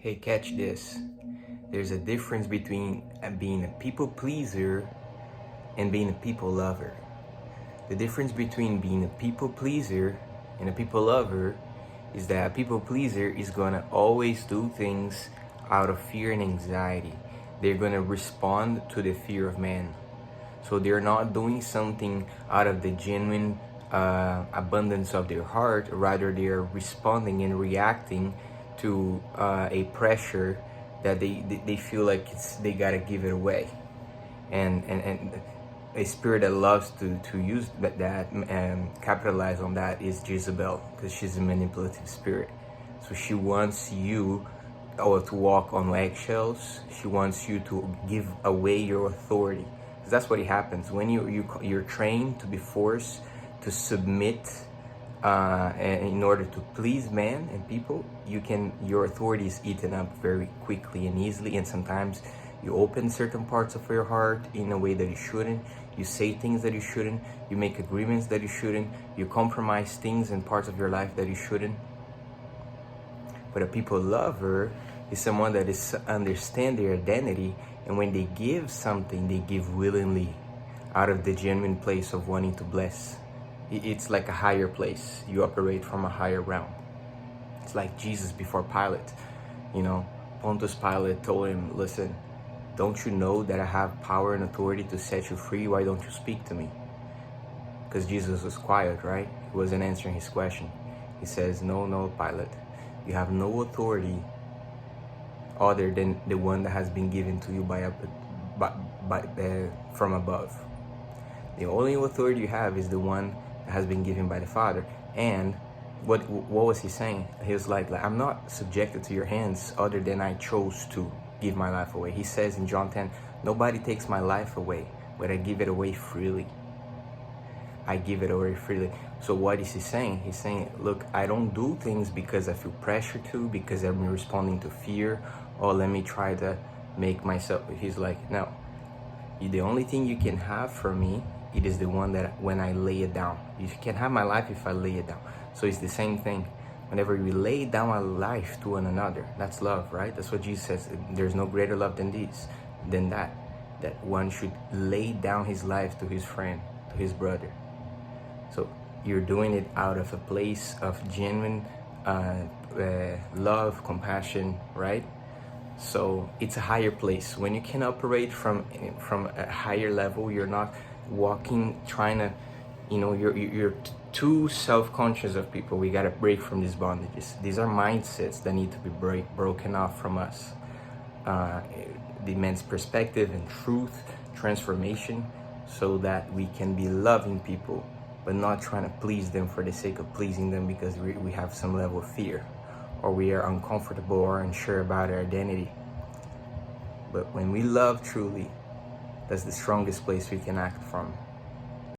Hey, catch this. There's a difference between being a people pleaser and being a people lover. The difference between being a people pleaser and a people lover is that a people pleaser is gonna always do things out of fear and anxiety. They're gonna respond to the fear of man. So they're not doing something out of the genuine abundance of their heart. Rather, they're responding and reacting to a pressure that they feel like they gotta give it away. And a spirit that loves to use that and capitalize on that is Jezebel, because she's a manipulative spirit. So she wants you to walk on eggshells. She wants you to give away your authority, because that's what happens when you're trained to be forced to submit in order to please man and people. Your authority is eaten up very quickly and easily, and sometimes you open certain parts of your heart in a way that you shouldn't. You say things that you shouldn't. You make agreements that you shouldn't. You compromise things and parts of your life that you shouldn't. But a people lover is someone that is understand their identity, and when they give something, they give willingly, out of the genuine place of wanting to bless. It's like a higher place. You operate from a higher realm. It's like Jesus before Pilate. Pontius Pilate told him, listen, don't you know that I have power and authority to set you free? Why don't you speak to me? Because Jesus was quiet, right? He wasn't answering his question. He says, no, Pilate. You have no authority other than the one that has been given to you from above. The only authority you have is the one that has been given by the Father. And what was he saying? He was like, I'm not subjected to your hands other than I chose to give my life away. He says in John 10, nobody takes my life away, but I give it away freely. I give it away freely. So what is he saying? He's saying, look, I don't do things because I feel pressure to, because I'm responding to fear, or let me try to make myself. He's like, no, the only thing you can have from me, it is the one that when I lay it down. You can have my life if I lay it down. So it's the same thing. Whenever we lay down our life to one another, that's love, right? That's what Jesus says. There's no greater love than that one should lay down his life to his friend, to his brother. So you're doing it out of a place of genuine love, compassion, right? So it's a higher place. When you can operate from a higher level, you're not walking trying to, you're too self-conscious of people. We got to break from these bondages. These are mindsets that need to be broken off from us. It demands perspective and truth, transformation, so that we can be loving people, but not trying to please them for the sake of pleasing them because we have some level of fear, or we are uncomfortable or unsure about our identity. But when we love truly, that's the strongest place we can act from.